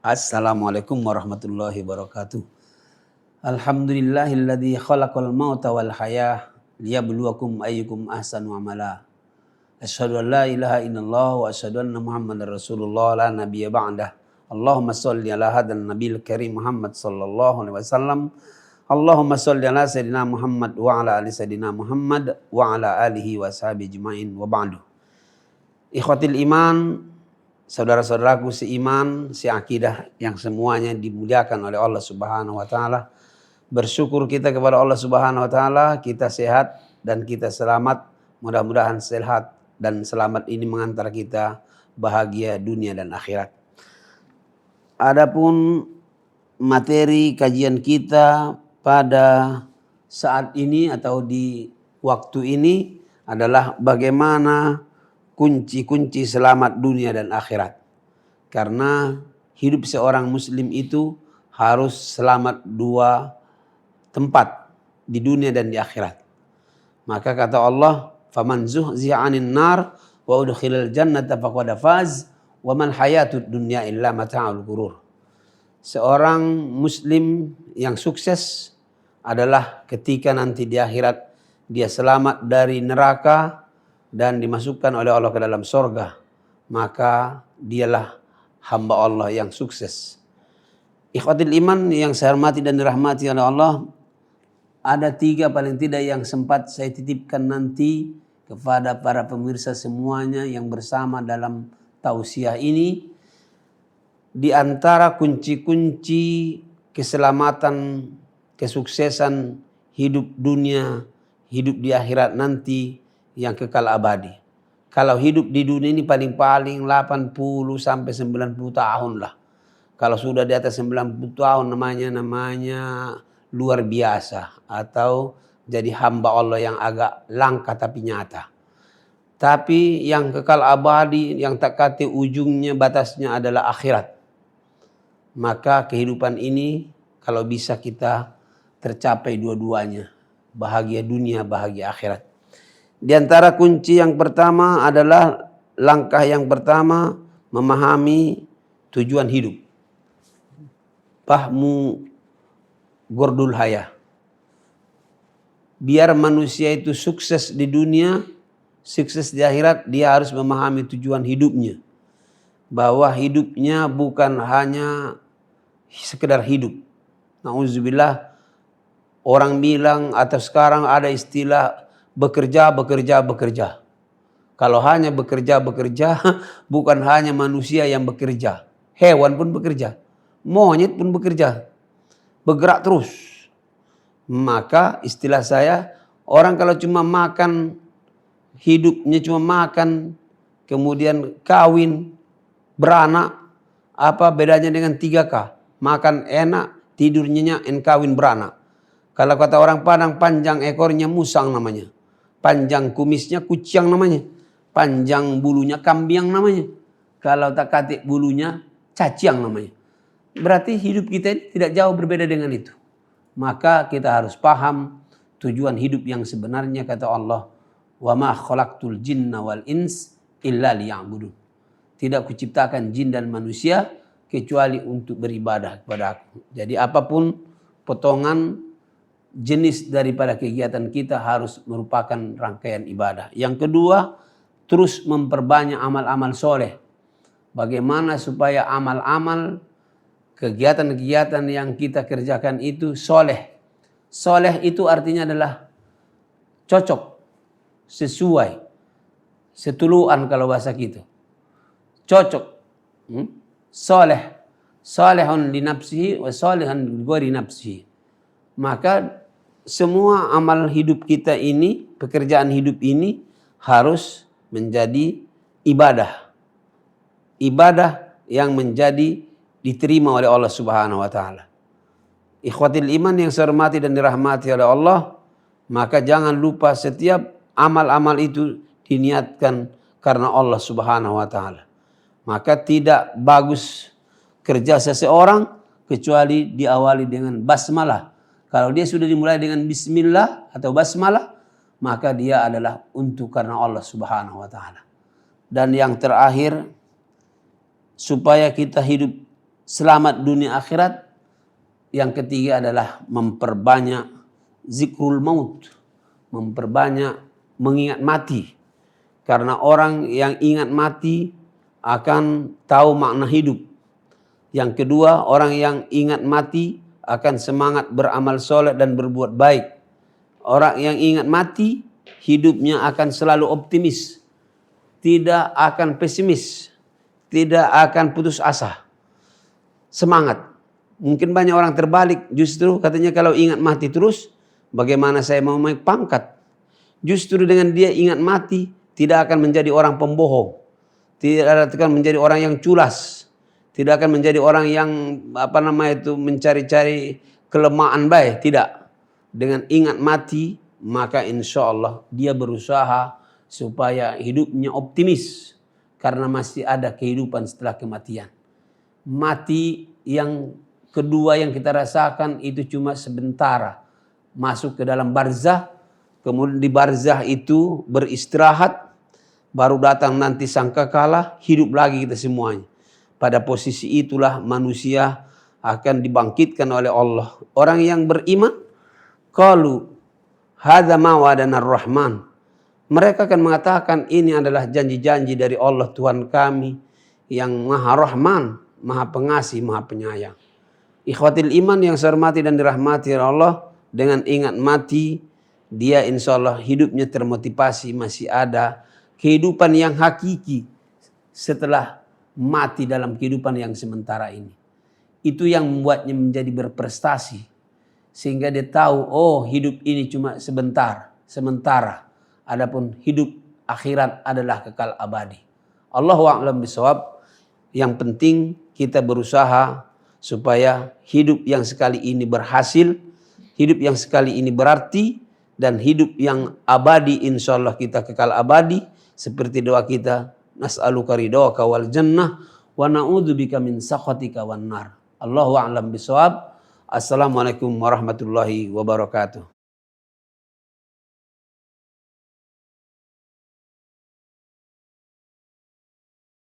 Assalamualaikum warahmatullahi wabarakatuh. Alhamdulillahilladzi khalaqal mauta wal hayah liyabluwakum ayyukum ahsanu amala. Asyhadu an la ilaha illallah wa asyhadu anna Muhammadar Rasulullah la nabiyya ba'dah. Allahumma shalli ala hadzal nabiyil karim Muhammad sallallahu alaihi wasallam. Allahumma shalli ala sayidina Muhammad wa ala ali sayidina Muhammad wa ala alihi wa sahbihi ajmain wa ba'du. Ikhwatil iman, saudara-saudaraku seiman, seakidah yang semuanya dimuliakan oleh Allah Subhanahu wa taala. Bersyukur kita kepada Allah Subhanahu wa taala, kita sehat dan kita selamat. Mudah-mudahan sehat dan selamat ini mengantar kita bahagia dunia dan akhirat. Adapun materi kajian kita pada saat ini atau di waktu ini adalah bagaimana kunci-kunci selamat dunia dan akhirat. Karena hidup seorang muslim itu harus selamat dua tempat, di dunia dan di akhirat. Maka kata Allah, "Faman zuhziha 'anil nar wa udkhilal jannata faqad faz wa mal hayatud dunya illa mata'ul ghurur." Seorang muslim yang sukses adalah ketika nanti di akhirat dia selamat dari neraka dan dimasukkan oleh Allah ke dalam sorga, maka dialah hamba Allah yang sukses. Ikhwatil iman yang saya hormati dan dirahmati oleh Allah, ada 3 paling tidak yang sempat saya titipkan nanti kepada para pemirsa semuanya yang bersama dalam tausiah ini. Di antara kunci-kunci keselamatan, kesuksesan hidup dunia, hidup di akhirat nanti yang kekal abadi. Kalau hidup di dunia ini paling-paling 80 sampai 90 tahun lah. Kalau sudah di atas 90 tahun namanya luar biasa atau jadi hamba Allah yang agak langka tapi nyata. Tapi yang kekal abadi, yang tak kati ujungnya batasnya adalah akhirat. Maka kehidupan ini kalau bisa kita tercapai dua-duanya. Bahagia dunia, bahagia akhirat. Di antara kunci yang pertama adalah langkah yang pertama memahami tujuan hidup. Fahmu gordul hayah. Biar manusia itu sukses di dunia, sukses di akhirat, dia harus memahami tujuan hidupnya. Bahwa hidupnya bukan hanya sekedar hidup. Nauzubillah, orang bilang atau sekarang ada istilah bekerja. Kalau hanya bekerja, bukan hanya manusia yang bekerja. Hewan pun bekerja. Monyet pun bekerja. Bergerak terus. Maka istilah saya, orang kalau cuma makan, hidupnya cuma makan, kemudian kawin, beranak, apa bedanya dengan 3K? Makan enak, tidur nyenyak, kawin beranak. Kalau kata orang Padang, panjang ekornya musang namanya. Panjang kumisnya kuciang namanya. Panjang bulunya kambiang namanya. Kalau tak katik bulunya caciang namanya. Berarti hidup kita ini tidak jauh berbeda dengan itu. Maka kita harus paham tujuan hidup yang sebenarnya, kata Allah, "Wa ma khalaqtul jinna wal ins illa liya'budun." Tidak kuciptakan jin dan manusia kecuali untuk beribadah kepada Aku. Jadi apapun potongan jenis daripada kegiatan kita harus merupakan rangkaian ibadah. Yang kedua, terus memperbanyak amal-amal soleh. Bagaimana supaya amal-amal, kegiatan-kegiatan yang kita kerjakan itu soleh. Soleh itu artinya adalah cocok, sesuai, setuluan kalau bahasa kita. Cocok, soleh, solehun li nafsihi wa solehun li ghairi nafsihi. Maka semua amal hidup kita ini, pekerjaan hidup ini harus menjadi ibadah. Ibadah yang menjadi diterima oleh Allah Subhanahu wa taala. Ikhwatil iman yang saya hormati dan dirahmati oleh Allah, maka jangan lupa setiap amal-amal itu diniatkan karena Allah Subhanahu wa taala. Maka tidak bagus kerja seseorang kecuali diawali dengan basmalah. Kalau dia sudah dimulai dengan bismillah atau basmalah, maka dia adalah untuk karena Allah Subhanahu wa taala. Dan yang terakhir, supaya kita hidup selamat dunia akhirat. Yang ketiga adalah memperbanyak zikrul maut, memperbanyak mengingat mati. Karena orang yang ingat mati akan tahu makna hidup. Yang kedua, orang yang ingat mati akan semangat beramal soleh dan berbuat baik. Orang yang ingat mati, hidupnya akan selalu optimis, tidak akan pesimis, tidak akan putus asa, semangat. Mungkin banyak orang terbalik, justru katanya kalau ingat mati terus, bagaimana saya mau naik pangkat? Justru dengan dia ingat mati, tidak akan menjadi orang pembohong, tidak akan menjadi orang yang culas, tidak akan menjadi orang yang mencari-cari kelemahan baik, tidak. Dengan ingat mati, maka insya Allah dia berusaha supaya hidupnya optimis, karena masih ada kehidupan setelah kematian. Mati yang kedua yang kita rasakan itu cuma sebentar, masuk ke dalam barzah, kemudian di barzah itu beristirahat, baru datang nanti sangkakala, hidup lagi kita semuanya. Pada posisi itulah manusia akan dibangkitkan oleh Allah. Orang yang beriman, qalu hadza ma wa'adana ar-rahman. Mereka akan mengatakan ini adalah janji-janji dari Allah Tuhan kami yang Maha Rahman, Maha Pengasih, Maha Penyayang. Ikhwatil iman yang saya hormati dan dirahmati Allah, dengan ingat mati, dia insya Allah hidupnya termotivasi, masih ada kehidupan yang hakiki setelah mati dalam kehidupan yang sementara ini. Itu yang membuatnya menjadi berprestasi. Sehingga dia tahu, oh hidup ini cuma sementara. Adapun hidup akhirat adalah kekal abadi. Allahu a'lam bishawab. Yang penting kita berusaha supaya hidup yang sekali ini berhasil, hidup yang sekali ini berarti, dan hidup yang abadi insyaallah kita kekal abadi. Seperti doa kita, nas'aluka ridhaka wal jannah wa na'udzubika min sakhatika wan nar. Allahu a'lam bishawab. Assalamualaikum warahmatullahi wabarakatuh.